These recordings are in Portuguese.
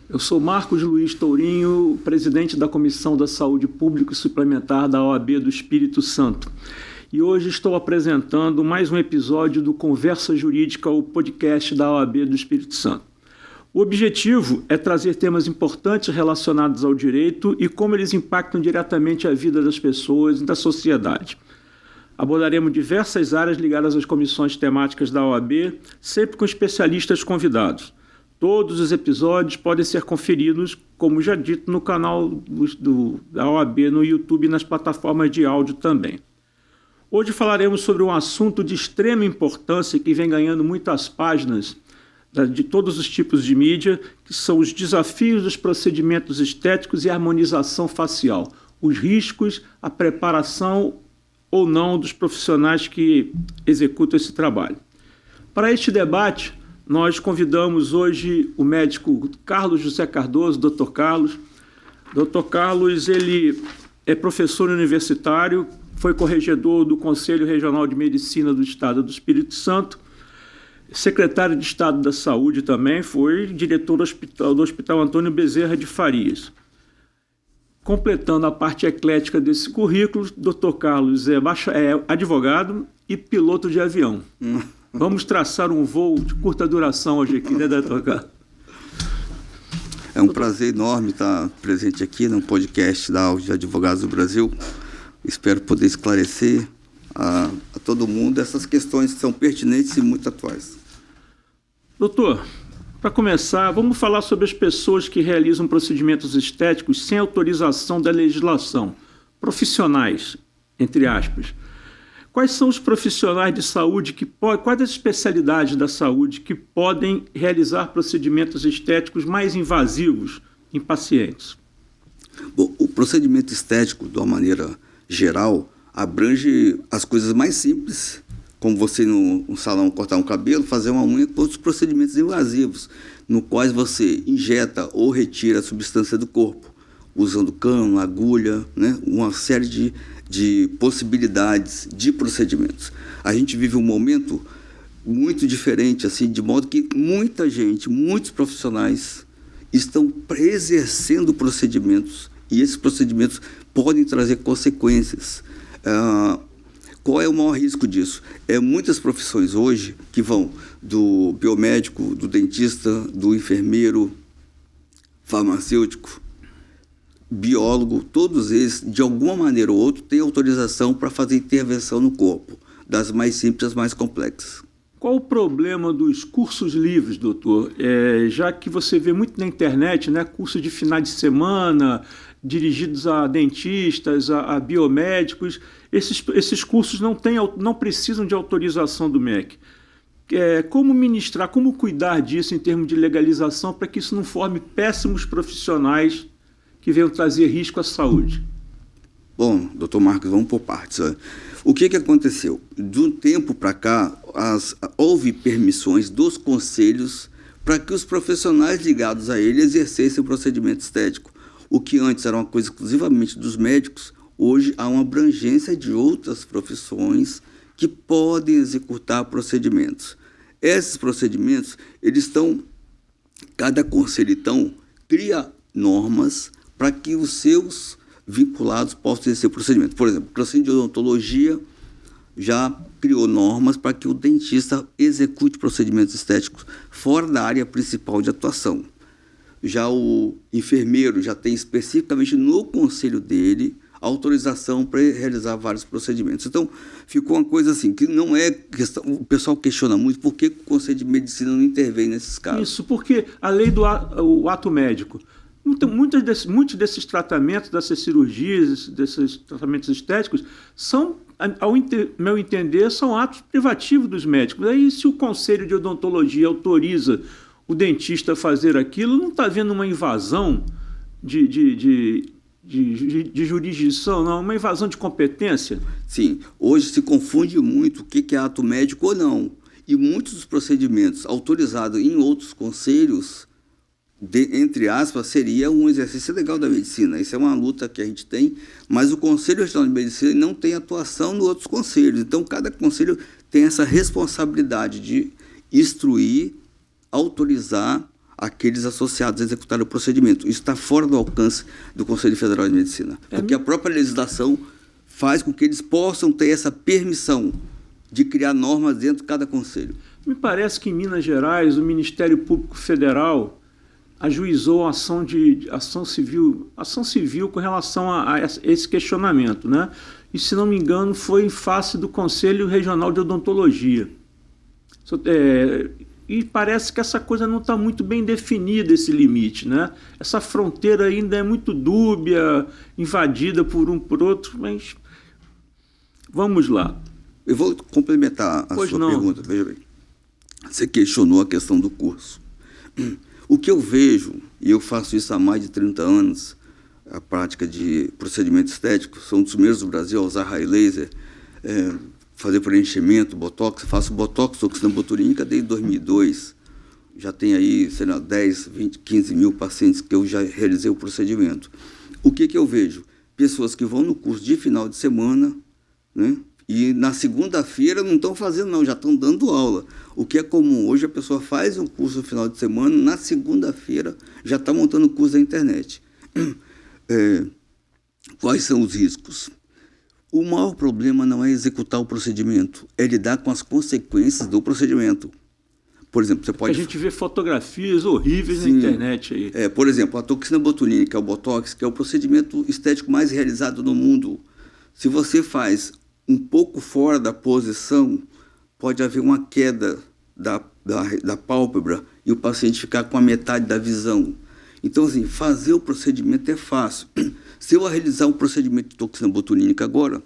Eu sou Marcos Luiz Tourinho, presidente da Comissão da Saúde Pública e Suplementar da OAB do Espírito Santo. E hoje estou apresentando mais um episódio do Conversa Jurídica, o podcast da OAB do Espírito Santo. O objetivo é trazer temas importantes relacionados ao direito e como eles impactam diretamente a vida das pessoas e da sociedade. Abordaremos diversas áreas ligadas às comissões temáticas da OAB, sempre com especialistas convidados. Todos os episódios podem ser conferidos, como já dito, no canal da OAB no YouTube e nas plataformas de áudio também. Hoje falaremos sobre um assunto de extrema importância que vem ganhando muitas páginas de todos os tipos de mídia, que são os desafios dos procedimentos estéticos e a harmonização facial, os riscos, a preparação ou não dos profissionais que executam esse trabalho. Para este debate, nós convidamos hoje o médico Carlos José Cardoso, Dr. Carlos. Dr. Carlos, ele é professor universitário, foi corregedor do Conselho Regional de Medicina do Estado do Espírito Santo, secretário de Estado da Saúde também, foi diretor do Hospital Antônio Bezerra de Farias. Completando a parte eclética desse currículo, Dr. Carlos é advogado e piloto de avião. Vamos traçar um voo de curta duração hoje aqui, né, Dr. Carlos? É um prazer enorme estar presente aqui no podcast da Ordem de Advogados do Brasil. Espero poder esclarecer a todo mundo essas questões que são pertinentes e muito atuais. Doutor, para começar, vamos falar sobre as pessoas que realizam procedimentos estéticos sem autorização da legislação, profissionais, entre aspas. Quais são os profissionais de saúde quais as especialidades da saúde que podem realizar procedimentos estéticos mais invasivos em pacientes? Bom, o procedimento estético, de uma maneira geral, abrange as coisas mais simples, como você no salão cortar um cabelo, fazer uma unha, com outros procedimentos invasivos, no quais você injeta ou retira a substância do corpo, usando cano, agulha, né? Uma série de possibilidades de procedimentos. A gente vive um momento muito diferente, assim, de modo que muita gente, muitos profissionais estão exercendo procedimentos e esses procedimentos podem trazer consequências. Qual é o maior risco disso? Muitas profissões hoje que vão do biomédico, do dentista, do enfermeiro, farmacêutico, biólogo, todos eles, de alguma maneira ou outra, têm autorização para fazer intervenção no corpo, das mais simples às mais complexas. Qual o problema dos cursos livres, doutor? Já que você vê muito na internet, né, cursos de final de semana, dirigidos a dentistas, a biomédicos, esses cursos não precisam de autorização do MEC. Como ministrar, como cuidar disso em termos de legalização para que isso não forme péssimos profissionais que venham trazer risco à saúde? Bom, doutor Marcos, vamos por partes. O que aconteceu? De um tempo para cá, houve permissões dos conselhos para que os profissionais ligados a ele exercessem o procedimento estético. O que antes era uma coisa exclusivamente dos médicos, hoje há uma abrangência de outras profissões que podem executar procedimentos. Esses procedimentos, cada conselho, então, cria normas para que os seus vinculados possam exercer o procedimento. Por exemplo, o Conselho de Odontologia já criou normas para que o dentista execute procedimentos estéticos fora da área principal de atuação. Já o enfermeiro já tem especificamente no conselho dele autorização para realizar vários procedimentos. Então, ficou uma coisa assim, que não é questão. O pessoal questiona muito por que o Conselho de Medicina não intervém nesses casos. Isso, porque a lei do ato médico, muitos desses tratamentos, dessas cirurgias, desses tratamentos estéticos, são, ao meu entender, são atos privativos dos médicos. Aí, se o Conselho de Odontologia autoriza o dentista a fazer aquilo, não está havendo uma invasão de jurisdição, não, uma invasão de competência? Sim, hoje se confunde muito o que é ato médico ou não. E muitos dos procedimentos autorizados em outros conselhos, entre aspas, seria um exercício legal da medicina. Isso é uma luta que a gente tem, mas o Conselho Regional de Medicina não tem atuação nos outros conselhos. Então, cada conselho tem essa responsabilidade de instruir, autorizar aqueles associados a executar o procedimento. Isso está fora do alcance do Conselho Federal de Medicina, porque a própria legislação faz com que eles possam ter essa permissão de criar normas dentro de cada conselho. Me parece que em Minas Gerais o Ministério Público Federal ajuizou ação civil com relação a esse questionamento, né? E, se não me engano, foi em face do Conselho Regional de Odontologia. E parece que essa coisa não está muito bem definida, esse limite, né? Essa fronteira ainda é muito dúbia, invadida por um por outro, mas vamos lá. Eu vou complementar a sua pergunta. Veja bem, você questionou a questão do curso. O que eu vejo, e eu faço isso há mais de 30 anos, a prática de procedimento estético, sou um dos primeiros do Brasil a usar raio laser, fazer preenchimento, botox. Eu faço botox, toxina botulínica desde 2002. Já tem aí, sei lá, 10, 20, 15 mil pacientes que eu já realizei o procedimento. O que eu vejo? Pessoas que vão no curso de final de semana, né? E na segunda-feira não estão fazendo, não, já estão dando aula. O que é comum hoje, a pessoa faz um curso no final de semana, na segunda-feira já está montando o curso da internet. Quais são os riscos? O maior problema não é executar o procedimento, é lidar com as consequências do procedimento. Por exemplo, você pode... A gente vê fotografias horríveis na internet aí. Por exemplo, a toxina botulínica, o botox, que é o procedimento estético mais realizado no mundo. Se você faz um pouco fora da posição, pode haver uma queda da pálpebra e o paciente ficar com a metade da visão. Então, assim, fazer o procedimento é fácil. Se eu realizar um procedimento de toxina botulínica agora,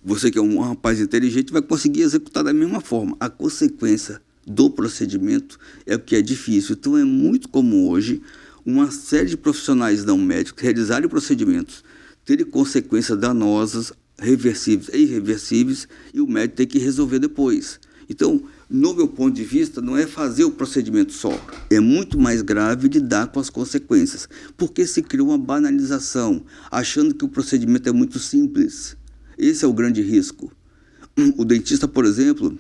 você que é um rapaz inteligente vai conseguir executar da mesma forma. A consequência do procedimento é o que é difícil. Então, é muito comum hoje uma série de profissionais não médicos realizarem procedimentos, terem consequências danosas, reversíveis e irreversíveis, e o médico tem que resolver depois. Então, no meu ponto de vista, não é fazer o procedimento só. É muito mais grave lidar com as consequências, porque se cria uma banalização, achando que o procedimento é muito simples. Esse é o grande risco. O dentista, por exemplo,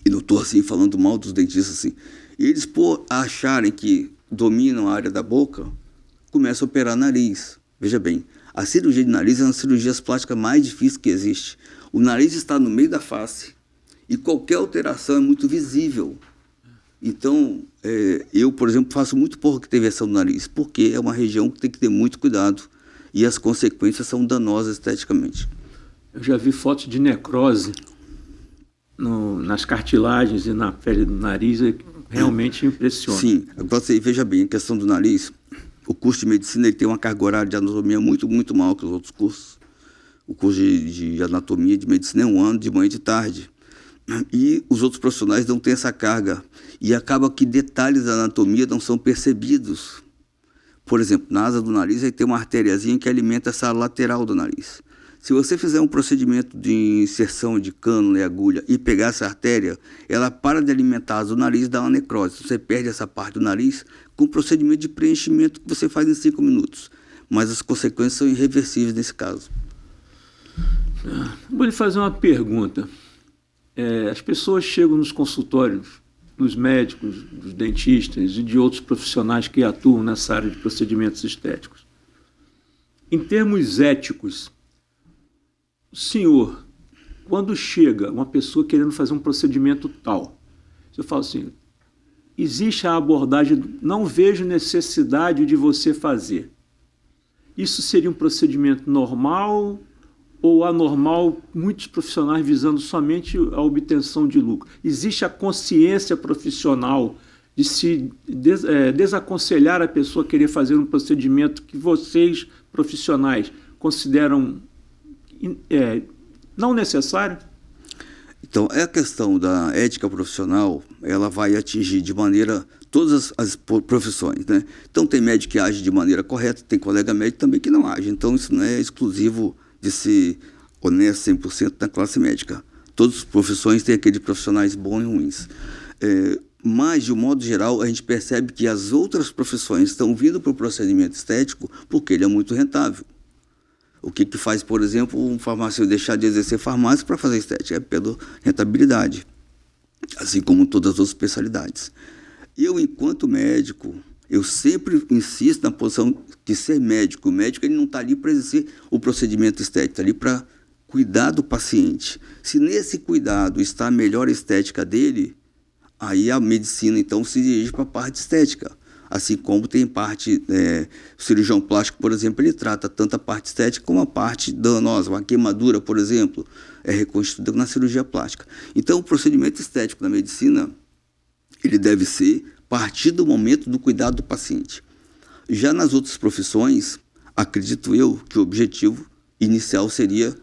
e não estou assim falando mal dos dentistas, assim, eles, por acharem que dominam a área da boca, começam a operar nariz. Veja bem, a cirurgia de nariz é uma das cirurgias plásticas mais difíceis que existe. O nariz está no meio da face e qualquer alteração é muito visível. Então, eu, por exemplo, faço muito pouca intervenção do nariz, porque é uma região que tem que ter muito cuidado e as consequências são danosas esteticamente. Eu já vi fotos de necrose nas cartilagens e na pele do nariz, realmente impressiona. Sim, agora você veja bem, a questão do nariz. O curso de medicina ele tem uma carga horária de anatomia muito, muito maior que os outros cursos. O curso de anatomia e de medicina é 1 ano, de manhã e de tarde. E os outros profissionais não têm essa carga. E acaba que detalhes da anatomia não são percebidos. Por exemplo, na asa do nariz aí tem uma artériazinha que alimenta essa lateral do nariz. Se você fizer um procedimento de inserção de cânula e agulha e pegar essa artéria, ela para de alimentar a asa do nariz e dá uma necrose. Você perde essa parte do nariz com o procedimento de preenchimento que você faz em 5 minutos. Mas as consequências são irreversíveis nesse caso. Vou lhe fazer uma pergunta. As pessoas chegam nos consultórios dos médicos, dos dentistas e de outros profissionais que atuam nessa área de procedimentos estéticos. Em termos éticos, o senhor, quando chega uma pessoa querendo fazer um procedimento tal, eu falo assim, existe a abordagem, não vejo necessidade de você fazer. Isso seria um procedimento normal ou anormal, muitos profissionais visando somente a obtenção de lucro? Existe a consciência profissional de se desaconselhar a pessoa a querer fazer um procedimento que vocês, profissionais, consideram não necessário? Então, a questão da ética profissional, ela vai atingir de maneira todas as profissões, né? Então, tem médico que age de maneira correta, tem colega médico também que não age. Então, isso não é exclusivo de ser honesto 100% na classe médica. Todas as profissões têm aqueles profissionais bons e ruins. Mas, de um modo geral, a gente percebe que as outras profissões estão vindo para o procedimento estético porque ele é muito rentável. O que faz, por exemplo, um farmacêutico deixar de exercer farmácia para fazer estética? É pela rentabilidade, assim como todas as outras especialidades. Eu, enquanto médico, eu sempre insisto na posição de ser médico. O médico ele não está ali para exercer o procedimento estético, está ali para cuidar do paciente. Se nesse cuidado está a melhor estética dele, aí a medicina, então, se dirige para a parte estética. Assim como tem parte, o cirurgião plástico, por exemplo, ele trata tanto a parte estética como a parte danosa. Uma queimadura, por exemplo, é reconstituída na cirurgia plástica. Então, o procedimento estético na medicina, ele deve ser a partir do momento do cuidado do paciente. Já nas outras profissões, acredito eu que o objetivo inicial seria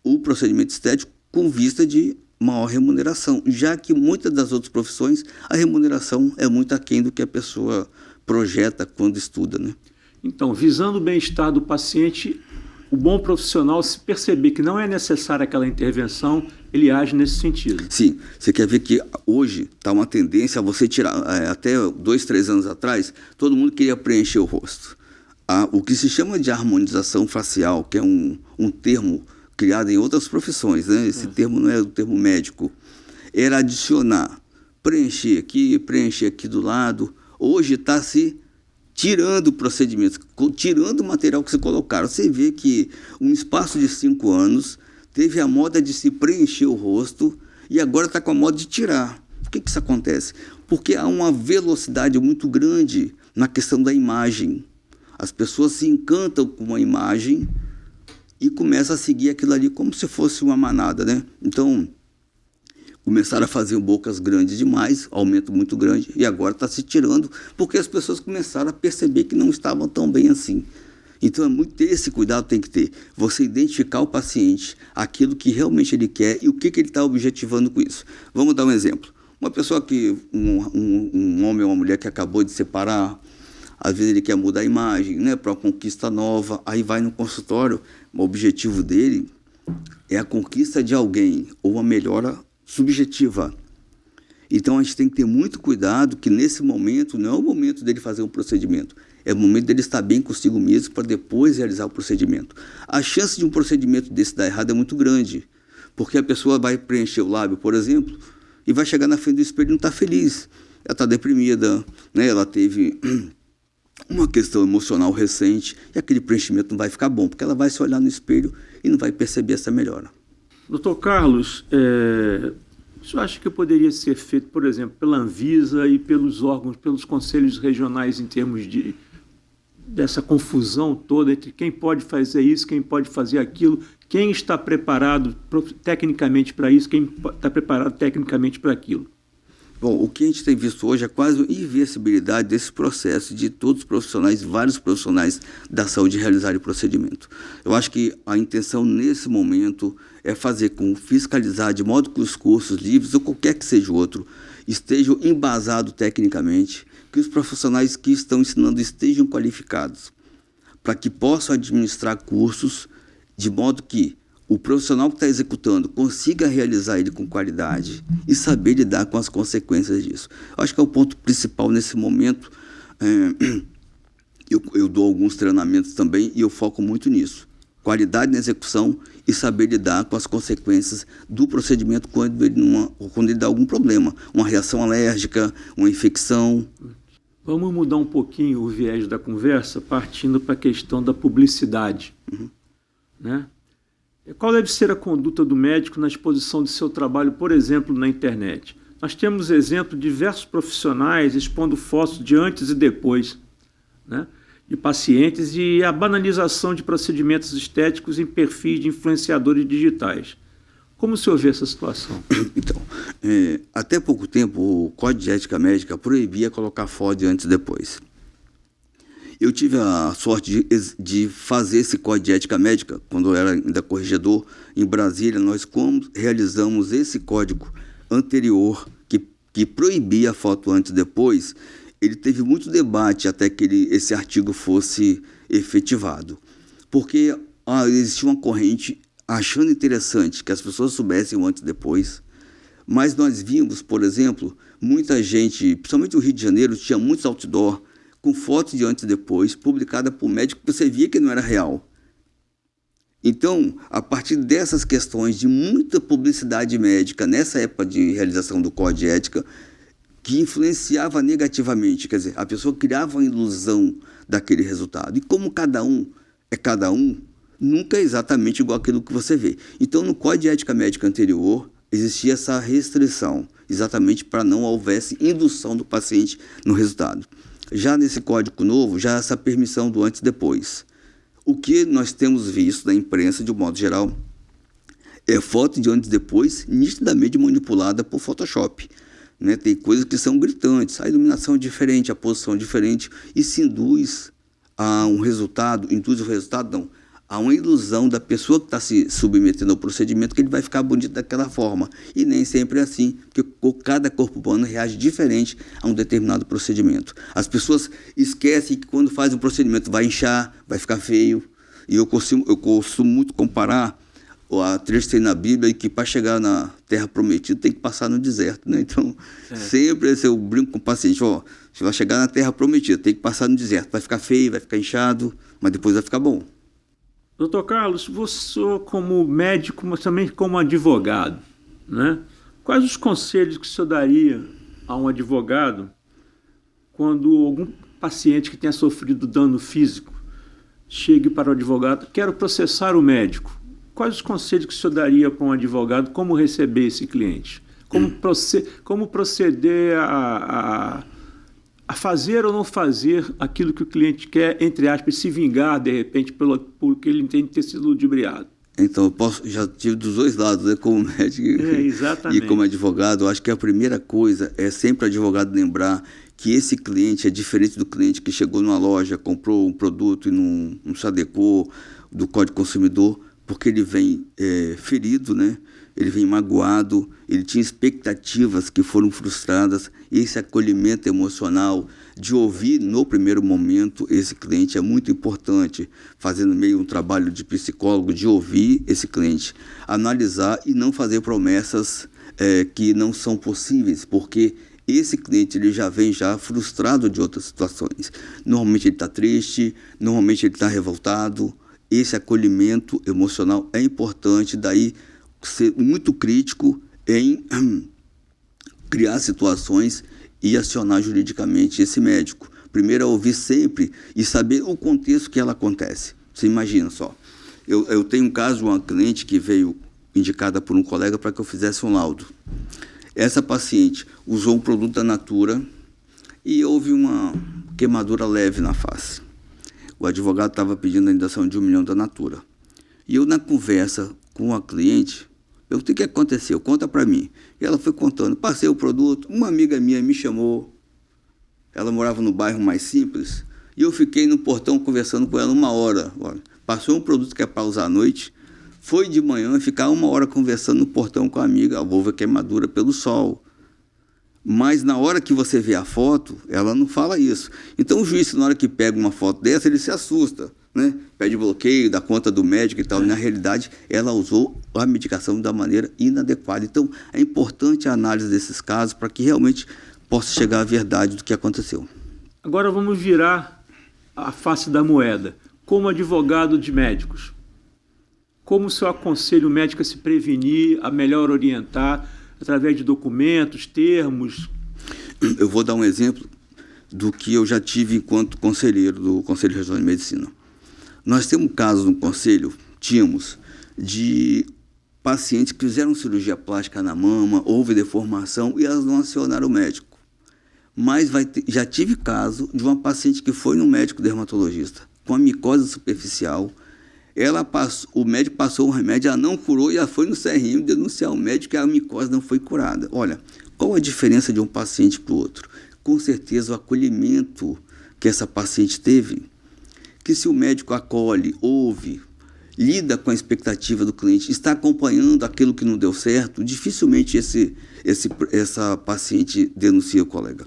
o procedimento estético com vista de maior remuneração, já que muitas das outras profissões a remuneração é muito aquém do que a pessoa projeta quando estuda, né? Então, visando o bem-estar do paciente, o bom profissional, se perceber que não é necessária aquela intervenção, ele age nesse sentido. Sim, você quer ver que hoje está uma tendência a você tirar, até 2, 3 anos atrás, todo mundo queria preencher o rosto. O que se chama de harmonização facial, que é um termo criado em outras profissões, né? Esse termo não é o termo médico, era adicionar, preencher aqui do lado. Hoje está se tirando procedimentos, tirando o material que se colocaram. Você vê que um espaço de 5 anos teve a moda de se preencher o rosto e agora está com a moda de tirar. Por que isso acontece? Porque há uma velocidade muito grande na questão da imagem. As pessoas se encantam com uma imagem e começa a seguir aquilo ali como se fosse uma manada, né? Então, começaram a fazer bocas grandes demais, aumento muito grande, e agora está se tirando, porque as pessoas começaram a perceber que não estavam tão bem assim. Então, esse cuidado tem que ter. Você identificar o paciente, aquilo que realmente ele quer e o que ele está objetivando com isso. Vamos dar um exemplo. Uma pessoa um homem ou uma mulher que acabou de separar, às vezes ele quer mudar a imagem, né, para uma conquista nova, aí vai no consultório, o objetivo dele é a conquista de alguém ou uma melhora subjetiva. Então a gente tem que ter muito cuidado que nesse momento não é o momento dele fazer um procedimento, é o momento dele estar bem consigo mesmo para depois realizar o procedimento. A chance de um procedimento desse dar errado é muito grande, porque a pessoa vai preencher o lábio, por exemplo, e vai chegar na frente do espelho e não está feliz. Ela está deprimida, né? Ela teve uma questão emocional recente e aquele preenchimento não vai ficar bom, porque ela vai se olhar no espelho e não vai perceber essa melhora. Doutor Carlos, o senhor acha que poderia ser feito, por exemplo, pela Anvisa e pelos órgãos, pelos conselhos regionais em termos dessa confusão toda entre quem pode fazer isso, quem pode fazer aquilo, quem está preparado tecnicamente para isso, quem está preparado tecnicamente para aquilo? Bom, o que a gente tem visto hoje é quase a inversibilidade desse processo de todos os profissionais, vários profissionais da saúde realizarem o procedimento. Eu acho que a intenção nesse momento é fazer com fiscalizar de modo que os cursos livres ou qualquer que seja o outro estejam embasados tecnicamente, que os profissionais que estão ensinando estejam qualificados, para que possam administrar cursos de modo que o profissional que está executando consiga realizar ele com qualidade e saber lidar com as consequências disso. Eu acho que é o ponto principal nesse momento. Eu dou alguns treinamentos também e eu foco muito nisso. Qualidade na execução e saber lidar com as consequências do procedimento quando ele dá algum problema. Uma reação alérgica, uma infecção. Vamos mudar um pouquinho o viés da conversa, partindo para a questão da publicidade. Né? Qual deve ser a conduta do médico na exposição de seu trabalho, por exemplo, na internet? Nós temos exemplo de diversos profissionais expondo fotos de antes e depois, né, de pacientes e a banalização de procedimentos estéticos em perfis de influenciadores digitais. Como o senhor vê essa situação? Então, até pouco tempo, o Código de Ética Médica proibia colocar foto de antes e depois. Eu tive a sorte de fazer esse Código de Ética Médica, quando eu era ainda corregedor, em Brasília. Nós realizamos esse código anterior, que proibia a foto antes e depois. Ele teve muito debate até que esse artigo fosse efetivado. Porque existia uma corrente achando interessante que as pessoas soubessem o antes e depois. Mas nós vimos, por exemplo, muita gente, principalmente o Rio de Janeiro, tinha muitos outdoor com fotos de antes e depois, publicada por médico, que você via que não era real. Então, a partir dessas questões de muita publicidade médica, nessa época de realização do Código de Ética, que influenciava negativamente, quer dizer, a pessoa criava uma ilusão daquele resultado. E como cada um é cada um, nunca é exatamente igual àquilo que você vê. Então, no Código de Ética Médica anterior, existia essa restrição, exatamente para não houvesse indução do paciente no resultado. Já nesse código novo, já há essa permissão do antes e depois. O que nós temos visto na imprensa, de um modo geral, é foto de antes e depois nitidamente manipulada por Photoshop. Né? Tem coisas que são gritantes, a iluminação é diferente, a posição é diferente, e se induz a um resultado, a uma ilusão da pessoa que está se submetendo ao procedimento, que ele vai ficar bonito daquela forma. E nem sempre é assim, porque cada corpo humano reage diferente a um determinado procedimento. As pessoas esquecem que quando faz um procedimento vai inchar, vai ficar feio. E eu costumo muito comparar a trecho na Bíblia e que para chegar na terra prometida tem que passar no deserto, né? Então, sempre eu brinco com o paciente, você vai chegar na terra prometida, tem que passar no deserto, vai ficar feio, vai ficar inchado, mas depois vai ficar bom. Doutor Carlos, você como médico, mas também como advogado, né? Quais os conselhos que o senhor daria a um advogado quando algum paciente que tenha sofrido dano físico chegue para o advogado, quero processar o médico? Quais os conselhos que o senhor daria para um advogado, como receber esse cliente? Como proceder a fazer ou não fazer aquilo que o cliente quer, entre aspas, se vingar, de repente, porque ele entende ter sido ludibriado? Então, já tive dos dois lados, né, como médico e como advogado. Eu acho que a primeira coisa é sempre o advogado lembrar que esse cliente é diferente do cliente que chegou numa loja, comprou um produto e não se adequou do Código Consumidor, porque ele vem ferido, né? Ele vem magoado, ele tinha expectativas que foram frustradas. Esse acolhimento emocional de ouvir no primeiro momento esse cliente é muito importante, fazendo meio um trabalho de psicólogo, de ouvir esse cliente, analisar e não fazer promessas que não são possíveis, porque esse cliente ele já vem frustrado de outras situações. Normalmente ele está triste, normalmente ele está revoltado. Esse acolhimento emocional é importante, daí ser muito crítico em criar situações e acionar juridicamente esse médico. Primeiro é ouvir sempre e saber o contexto que ela acontece. Você imagina só, eu tenho um caso de uma cliente que veio indicada por um colega para que eu fizesse um laudo. Essa paciente usou um produto da Natura e houve uma queimadura leve na face. O advogado estava pedindo a indenização de R$1 milhão da Natura. E eu, na conversa com a cliente, eu o que aconteceu? Conta para mim. E ela foi contando. Passei o produto, uma amiga minha me chamou. Ela morava no bairro mais simples. E eu fiquei no portão conversando com ela 1 hora. Olha, passou um produto que é para usar à noite. Foi de manhã ficar 1 hora conversando no portão com a amiga. Houve queimadura pelo sol. Mas na hora que você vê a foto, ela não fala isso. Então o juiz, na hora que pega uma foto dessa, ele se assusta, né? Pede bloqueio da conta do médico e tal. Na realidade, ela usou a medicação da maneira inadequada. Então é importante a análise desses casos para que realmente possa chegar à verdade do que aconteceu. Agora vamos virar a face da moeda. Como advogado de médicos, como o senhor aconselha o médico a se prevenir, a melhor orientar, através de documentos, termos? Eu vou dar um exemplo do que eu já tive enquanto conselheiro do Conselho Regional de Medicina. Nós temos casos no conselho, de pacientes que fizeram cirurgia plástica na mama, houve deformação e elas não acionaram o médico. Mas já tive caso de uma paciente que foi no médico dermatologista com a micose superficial. O médico passou um remédio, ela não curou e ela foi no CRM denunciar o médico que a micose não foi curada. Olha, qual a diferença de um paciente para o outro? Com certeza o acolhimento que essa paciente teve, que se o médico acolhe, ouve, lida com a expectativa do cliente, está acompanhando aquilo que não deu certo, dificilmente essa paciente denuncia o colega.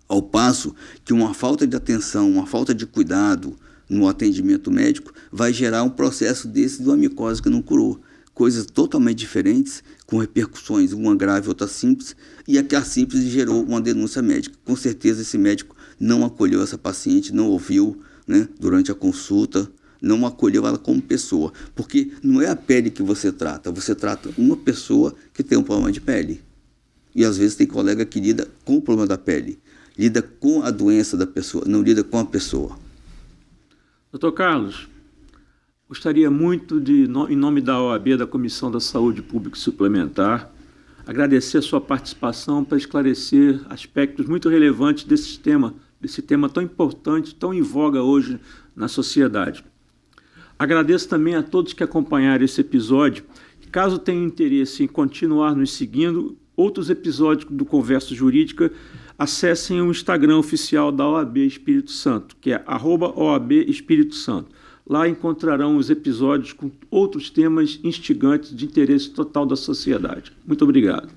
Ao passo que uma falta de atenção, uma falta de cuidado no atendimento médico vai gerar um processo desse de uma micose que não curou. Coisas totalmente diferentes, com repercussões, uma grave, outra simples, e aquela simples gerou uma denúncia médica. Com certeza esse médico não acolheu essa paciente, não ouviu, né, durante a consulta, não acolheu ela como pessoa, porque não é a pele que você trata uma pessoa que tem um problema de pele. E às vezes tem colega que lida com o problema da pele, lida com a doença da pessoa, não lida com a pessoa. Doutor Carlos, gostaria muito de, em nome da OAB, da Comissão da Saúde Pública e Suplementar, agradecer a sua participação para esclarecer aspectos muito relevantes desse tema tão importante, tão em voga hoje na sociedade. Agradeço também a todos que acompanharam esse episódio. Caso tenham interesse em continuar nos seguindo, outros episódios do Conversa Jurídica, acessem o Instagram oficial da OAB Espírito Santo, que é @OAB Espírito Santo. Lá encontrarão os episódios com outros temas instigantes de interesse total da sociedade. Muito obrigado.